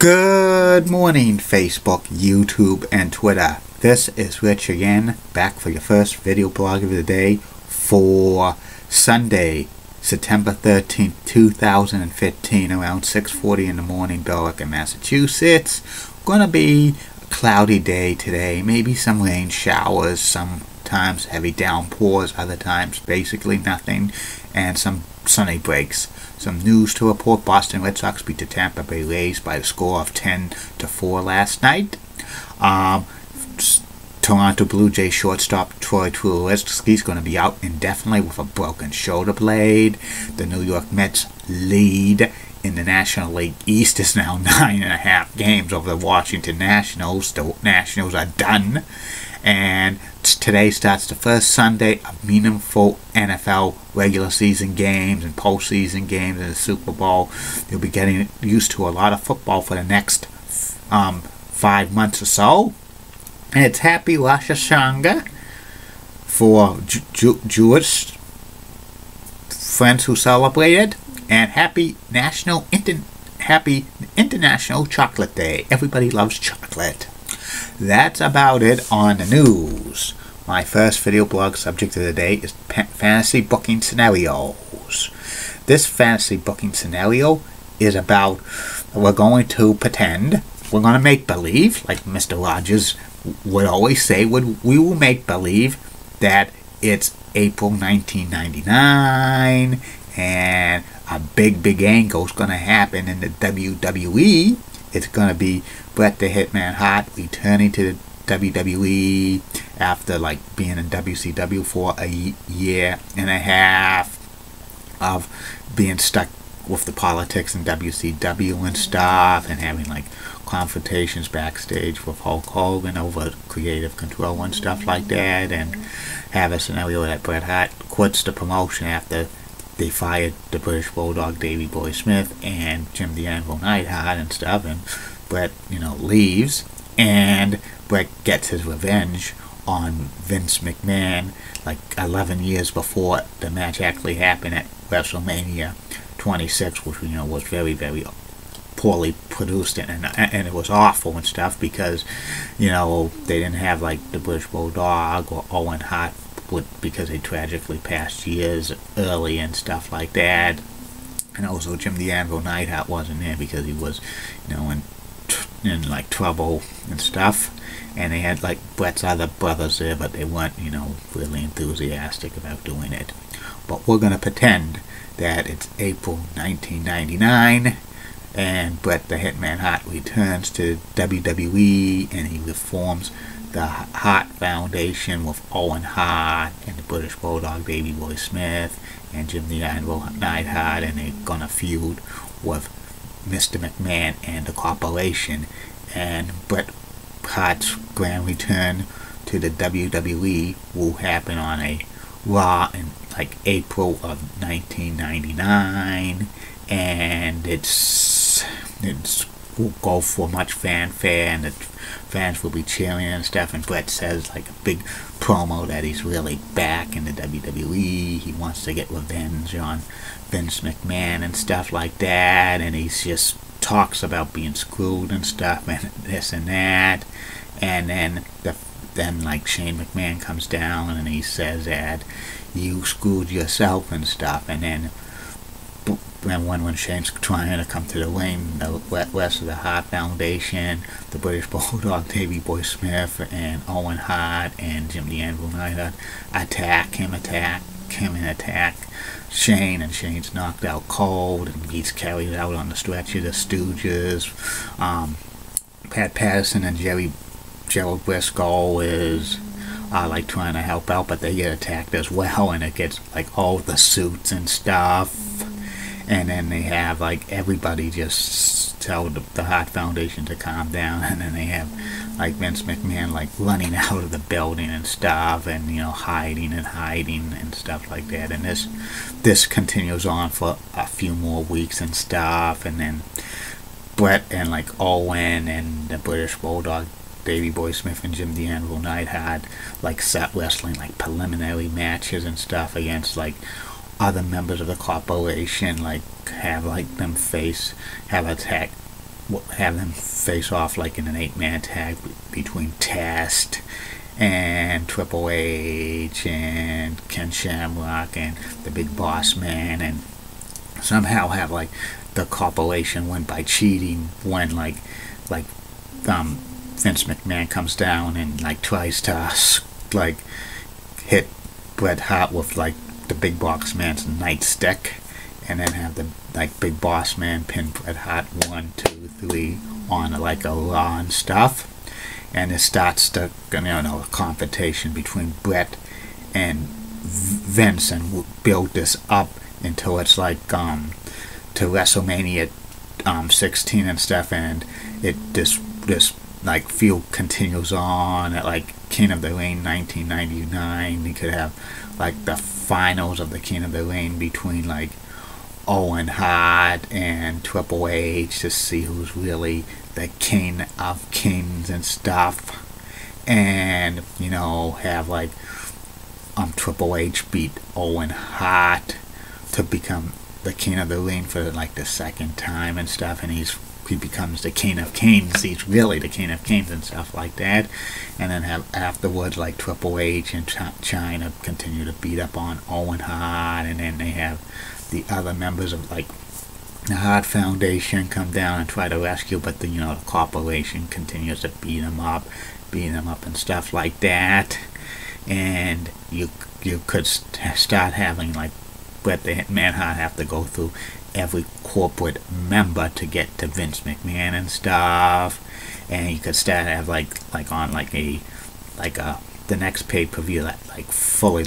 Good morning, Facebook, YouTube, and Twitter. This is Rich again, back for your first video blog of the day for Sunday, September 13th, 2015, around 6:40 in the morning, Berwick, Massachusetts. Gonna be a cloudy day today, maybe some rain showers, sometimes heavy downpours, other times basically nothing, and some sunny breaks. Some news to report: Boston Red Sox beat the Tampa Bay Rays by a score of 10-4 last night. Toronto Blue Jays shortstop Troy Tulowitzki is going to be out indefinitely with a broken shoulder blade. The New York Mets lead in the National League East is now 9.5 games over the Washington Nationals. The Nationals are done. And today starts the first Sunday of meaningful NFL regular season games and postseason games and the Super Bowl. You'll be getting used to a lot of football for the next 5 months or so. And it's Happy Rosh Hashanah for Jewish friends who celebrate it, and Happy International Chocolate Day. Everybody loves chocolate. That's about it on the news. My first video blog subject of the day is fantasy booking scenarios. This fantasy booking scenario is about, we're going to pretend, we're going to make believe, like Mr. Rogers would always say, we will make believe that it's April 1999 and a big angle is going to happen in the WWE. It's going to be Bret the Hitman Hart returning to the WWE after being in WCW for a year and a half of being stuck with the politics in WCW and stuff, and having confrontations backstage with Hulk Hogan over creative control and stuff like that, and have a scenario that Bret Hart quits the promotion after they fired the British Bulldog Davey Boy Smith and Jim the Anvil Neidhart and stuff, and Bret, leaves, and Bret gets his revenge on Vince McMahon 11 years before the match actually happened at WrestleMania 26, which was very poorly produced, and it was awful and stuff because they didn't have the British Bulldog or Owen Hart because they tragically passed years early and stuff like that. And also Jim the Anvil Neidhart wasn't there because he was in trouble and stuff, and they had Bret's other brothers there, but they weren't really enthusiastic about doing it. But we're gonna pretend that it's April 1999 and Bret the Hitman Hart returns to WWE, and he reforms the Hart Foundation with Owen Hart and the British Bulldog Davey Boy Smith and Jim the Anvil Neidhart, and they're gonna feud with Mr. McMahon and the corporation. And Bret Hart's grand return to the WWE will happen on a Raw in April of 1999, and it's will go for much fanfare, and the fans will be cheering and stuff, and Bret says a big promo that he's really back in the WWE. He wants to get revenge on Vince McMahon and stuff like that, and he just talks about being screwed and stuff and this and that, and then Shane McMahon comes down and he says that you screwed yourself and stuff, and then when Shane's trying to come to the ring, the rest of the Hart Foundation, the British Bulldog Davey Boy Smith and Owen Hart and Jim the Anvil Neidhart attack Shane, and Shane's knocked out cold and he's carried out on the stretcher. The Stooges, Pat Patterson and Gerald Briscoe is trying to help out, but they get attacked as well, and it gets all the suits and stuff. And then they have everybody just tell the Hart Foundation to calm down, and then they have Vince McMahon running out of the building and stuff, and hiding and stuff like that. And this continues on for a few more weeks and stuff, and then Bret and Owen and the British Bulldog Davey Boy Smith and Jim the Anvil Neidhart set wrestling preliminary matches and stuff against other members of the corporation, have them have attack have them face off like in an 8-man tag between Test and Triple H and Ken Shamrock and the Big Boss Man, and somehow have like the corporation win by cheating when like Vince McMahon comes down and like tries to like hit Bret Hart with like the Big Boss Man's nightstick, and then have the like Big Boss Man pin Bret Hart 1, 2, 3 on like a Raw and stuff, and it starts the confrontation between Bret and Vince, and build this up until it's like to WrestleMania 16 and stuff, and it this like feud continues on at like King of the Ring 1999. You could have like the finals of the King of the Ring between like Owen Hart and Triple H to see who's really the king of kings and stuff, and have like Triple H beat Owen Hart to become the King of the Ring for like the second time and stuff, and he becomes the King of Kings. He's really the King of Kings and stuff like that. And then have afterwards like Triple H and China continue to beat up on Owen Hart, and then they have the other members of like the Hart Foundation come down and try to rescue, but the corporation continues to beat them up and stuff like that. And you could start having like Bret the Hitman Hart have to go through every corporate member to get to Vince McMahon and stuff, and you could start have like on like the next pay-per-view that like fully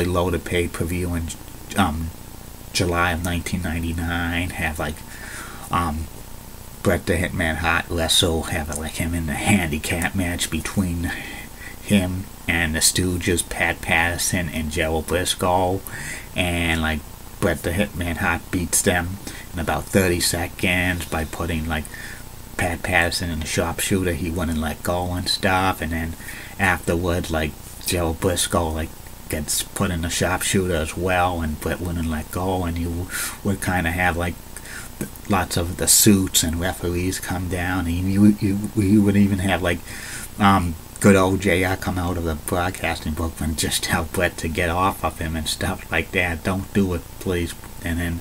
loaded pay-per-view in July of 1999, have like Bret the Hitman Hart wrestle, have like him in the handicap match between him and the Stooges, Pat Patterson and Joe Briscoe, and like Bret the Hitman Hart beats them in about 30 seconds by putting like Pat Patterson in the sharpshooter. He wouldn't let go and stuff, and then afterwards like Joe Briscoe like gets put in the sharpshooter as well, and Bret wouldn't let go, and you would kind of have like lots of the suits and referees come down, and you would even have like good old JR come out of the broadcasting book and just tell Bret to get off of him and stuff like that. Don't do it, please. And then,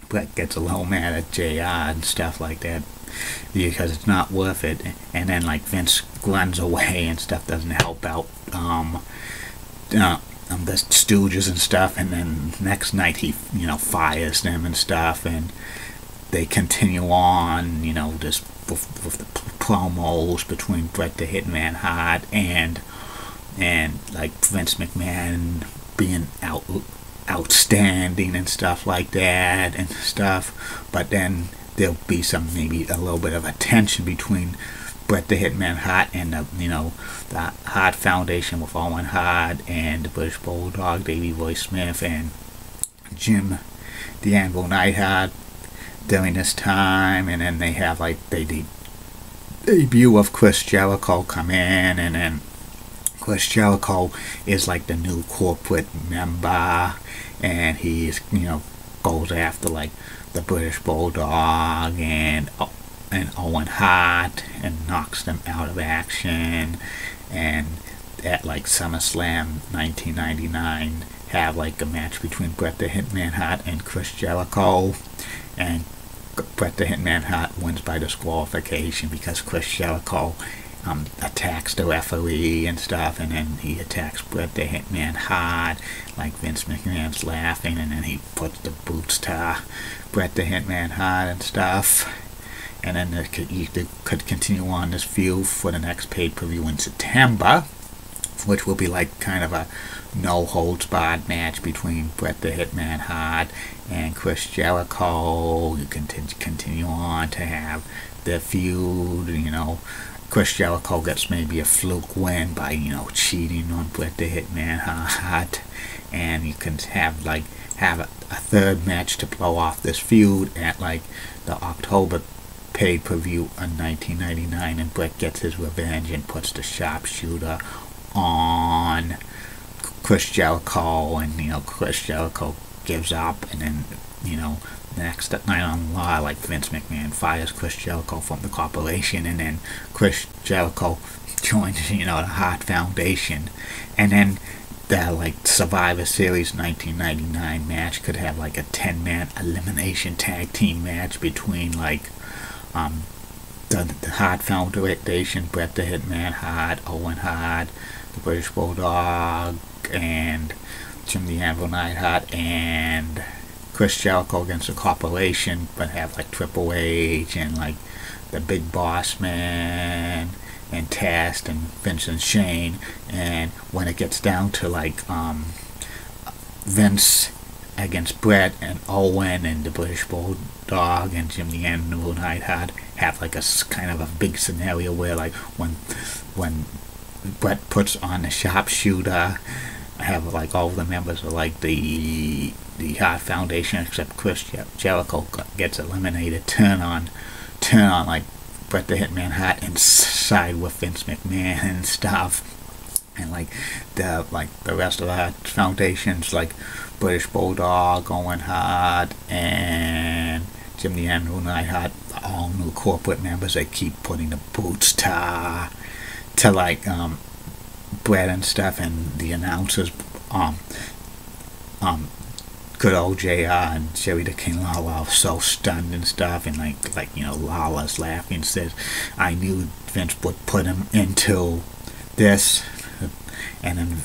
Bret gets a little mad at JR and stuff like that because it's not worth it. And then, like, Vince runs away and stuff, doesn't help out the Stooges and stuff. And then next night he, fires them and stuff. And they continue on, this with the promos between Bret the Hitman Hart and like Vince McMahon being outstanding and stuff like that and stuff. But then there'll be maybe a little bit of a tension between Bret the Hitman Hart and the Hart Foundation with Owen Hart and the British Bulldog, Davey Boy Smith, and Jim the Anvil Neidhart during this time. And then they have like the debut of Chris Jericho come in, and then Chris Jericho is like the new corporate member, and he's goes after like the British Bulldog and Owen Hart and knocks them out of action. And at like SummerSlam 1999 have like a match between Bret the Hitman Hart and Chris Jericho, and Bret the Hitman Hart wins by disqualification because Chris Jericho attacks the referee and stuff, and then he attacks Bret the Hitman Hart, like Vince McMahon's laughing, and then he puts the boots to Bret the Hitman Hart and stuff. And then you could continue on this feud for the next pay-per-view in September, which will be like kind of a no-holds-barred match between Bret the Hitman Hart and Chris Jericho. You can continue on to have the feud. Chris Jericho gets maybe a fluke win by cheating on Bret the Hitman Hart, and you can have a third match to blow off this feud at like the October pay-per-view in 1999, and Bret gets his revenge and puts the sharpshooter on Chris Jericho, and Chris Jericho gives up, and then next night on Raw, like Vince McMahon fires Chris Jericho from the corporation, and then Chris Jericho joins, the Hart Foundation, and then the like Survivor Series 1999 match could have like a 10-man elimination tag team match between like the Hart Foundation, Bret the Hitman Hart, Owen Hart, the British Bulldog, and Jim the Anvil Neidhart, and Chris Jericho against the corporation, but have like Triple H and like the Big Boss Man and Test and Vince and Shane. And when it gets down to like Vince against Bret and Owen and the British Bulldog and Jim the Anvil Neidhart, have like a kind of a big scenario where like when Bret puts on the sharpshooter, have like all the members of like the Hart Foundation except Chris Jericho gets eliminated, turn on like Bret the Hitman Hart and side with Vince McMahon and stuff. And like the rest of the Hart Foundations, like British Bulldog, Owen Hart, and Jim the Anvil Neidhart, all new corporate members. They keep putting the boots to like Bret and stuff, and the announcers, good old JR and Jerry the King Lawler are so stunned and stuff, and like Lawler's laughing, says, "I knew Vince would put him into this," and then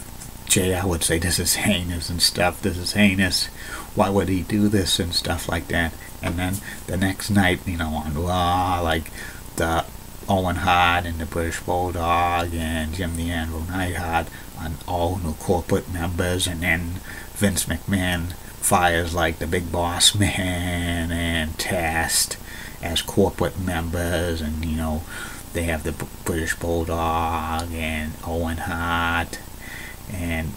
JR would say, "This is heinous and stuff. This is heinous. Why would he do this?" and stuff like that. And then the next night, on Raw, like the Owen Hart and the British Bulldog and Jim the Anvil Neidhart on all new corporate members, and then Vince McMahon fires like the Big Boss Man and Test as corporate members, and they have the British Bulldog and Owen Hart and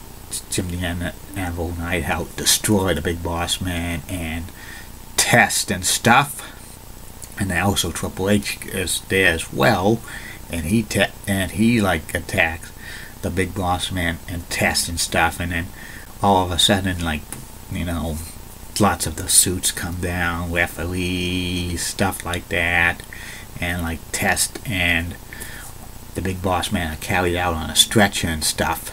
Jim the Anvil Neidhart destroy the Big Boss Man and Test and stuff. And then also Triple H is there as well, and he like attacks the Big Boss Man and Test and stuff. And then all of a sudden, like lots of the suits come down, referees, stuff like that, and like Test and the Big Boss Man are carried out on a stretcher and stuff.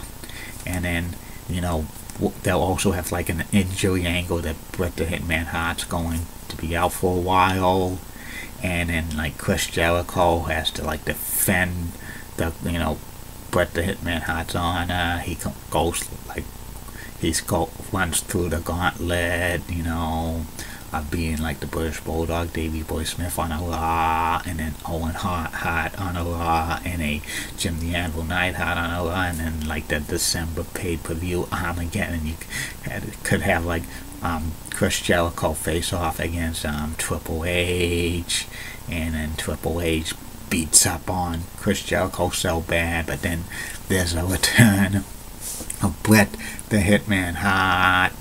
And then they'll also have like an injury angle that Bret the Hitman Hart's going to be out for a while. And then like Chris Jericho has to like defend the Bret the Hitman Hart's honor. He goes like runs through the gauntlet, of being like the British Bulldog, Davey Boy Smith on a Raw, and then Owen Hart on a Raw, and a Jim the Anvil Neidhart on a Raw, and then like the December pay-per-view Armageddon, and you could have like Chris Jericho face off against Triple H, and then Triple H beats up on Chris Jericho so bad, but then there's a return of Bret the Hitman Hart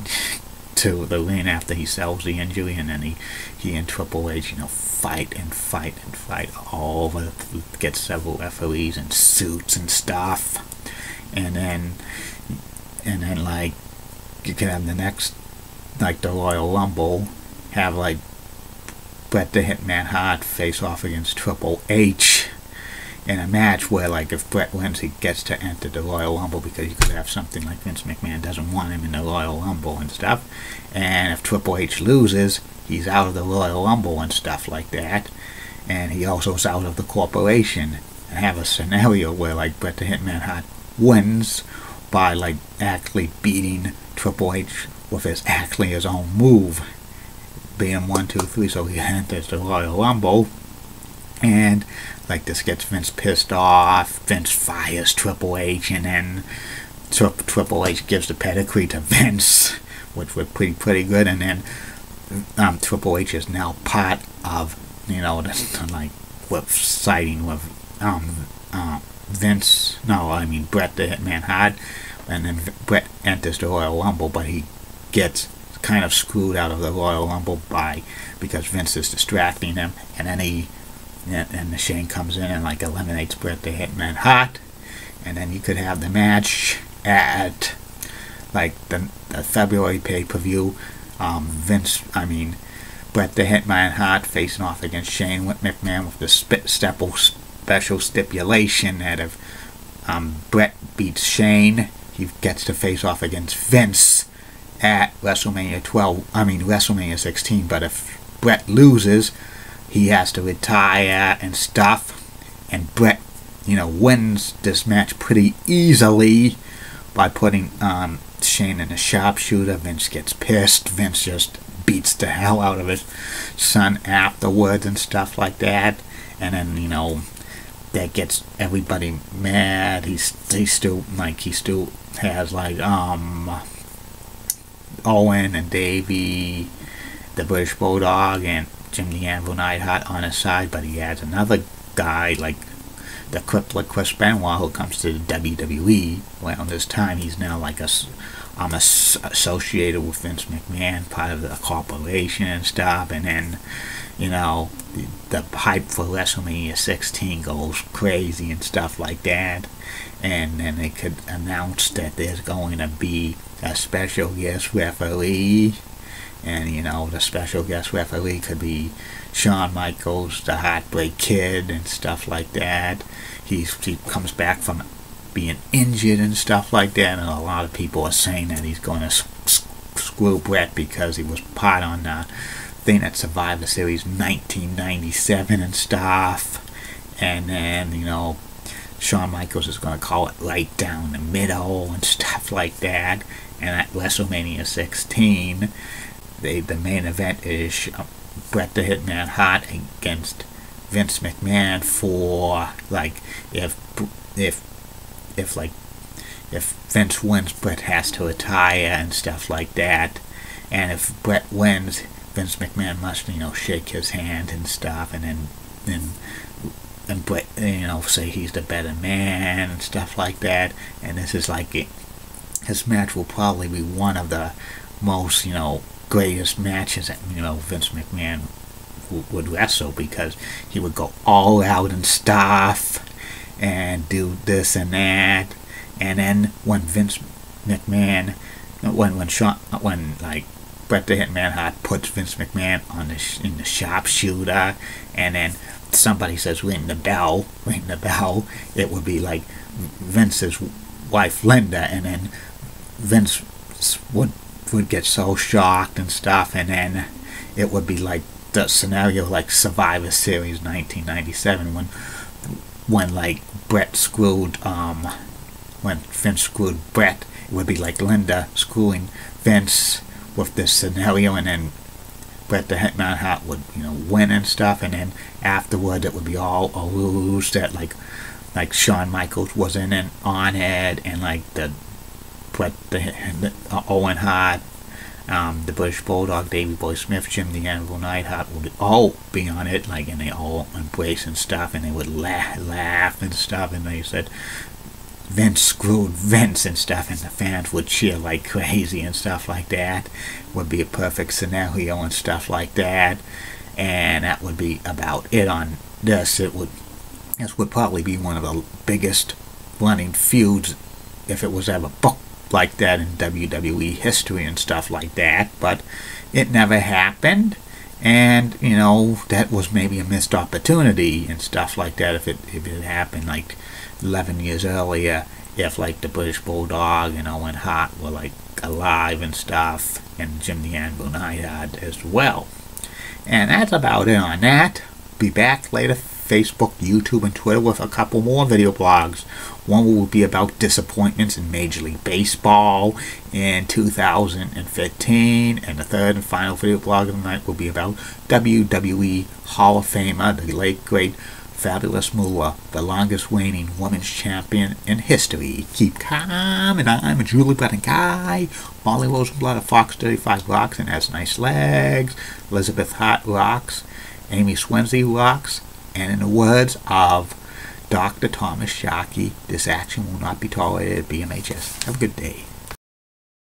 to the ring after he sells the injury, and then he and Triple H fight all over, get several referees and suits and stuff, and then like you can have the next, like the Royal Rumble, have like Bret the Hitman Hart face off against Triple H in a match where like if Bret wins, he gets to enter the Royal Rumble, because you could have something like Vince McMahon doesn't want him in the Royal Rumble and stuff, and if Triple H loses, he's out of the Royal Rumble and stuff like that, and he also is out of the corporation. And have a scenario where like Bret the Hitman Hart wins by like actually beating Triple H with his own move, being 1, 2, 3, so he enters the Royal Rumble. And like this gets Vince pissed off. Vince fires Triple H, and then Triple H gives the pedigree to Vince, which was pretty good. And then Triple H is now part of like with siding with Bret the Hitman Hart, and then Bret enters the Royal Rumble, but he gets kind of screwed out of the Royal Rumble because Vince is distracting him, and then and the Shane comes in and like eliminates Bret the Hitman Hart. And then you could have the match at like the February pay-per-view. Bret the Hitman Hart facing off against Shane McMahon with the special stipulation that if Bret beats Shane, he gets to face off against Vince at WrestleMania 16. But if Bret loses, he has to retire and stuff. And Bret, wins this match pretty easily by putting Shane in a sharpshooter. Vince gets pissed. Vince just beats the hell out of his son afterwards and stuff like that. And then, that gets everybody mad. He still has Owen and Davey, the British Bulldog, and Jim the Anvil Neidhart on his side, but he adds another guy like the crippler Chris Benoit, who comes to the WWE. Well, this time he's now associated with Vince McMahon, part of the corporation and stuff, and then the hype for WrestleMania 16 goes crazy and stuff like that. And then they could announce that there's going to be a special guest referee, and the special guest referee could be Shawn Michaels, the Heartbreak Kid, and stuff like that. He comes back from being injured and stuff like that, and a lot of people are saying that he's going to screw Bret because he was part on the thing at Survivor Series 1997 and stuff. And then Shawn Michaels is going to call it right down the middle and stuff like that. And at WrestleMania 16, the main event is Bret the Hitman Hart against Vince McMahon for if Vince wins, Bret has to retire and stuff like that. And if Bret wins, Vince McMahon must shake his hand and stuff, and then Bret say he's the better man and stuff like that. And this is his match will probably be one of the most greatest matches that Vince McMahon would wrestle, because he would go all out and stuff and do this and that. And then when Vince McMahon, when Bret the Hitman Hart puts Vince McMahon in the sharpshooter, and then somebody says ring the bell, it would be like Vince's wife Linda, and then Vince would get so shocked and stuff, and then it would be like the scenario like Survivor Series 1997 when Bret screwed when Vince screwed Bret. It would be like Linda screwing Vince with this scenario, and then Bret the Hitman Hart would win and stuff, and then afterward it would be all a ruse that like Shawn Michaels wasn't on it, and the Bret the Owen Hart, the British Bulldog, Davey Boy Smith, Jim the Anvil Neidhart would all be on it, and they all embrace and stuff, and they would laugh and stuff, and they said Vince screwed Vince and stuff, and the fans would cheer like crazy and stuff like that. Would be a perfect scenario and stuff like that. And that would be about it on this. This would probably be one of the biggest running feuds if it was ever booked like that in WWE history and stuff like that. But it never happened, and that was maybe a missed opportunity and stuff like that if it happened 11 years earlier, if the British Bulldog and Owen Hart were alive and stuff, and Jim the Anvil Neidhart as well. And that's about it on that. Be back later, Facebook, YouTube, and Twitter with a couple more video blogs. One will be about disappointments in Major League Baseball in 2015, and the third and final video blog of the night will be about WWE Hall of Famer, the late great Fabulous Moolah, the longest reigning women's champion in history. Keep calm, and I'm a Julie Button guy. Molly Rosenblatt of Fox 35 rocks and has nice legs. Elizabeth Hart rocks. Amy Swansea rocks. And in the words of Dr. Thomas Sharkey, this action will not be tolerated at BMHS. Have a good day.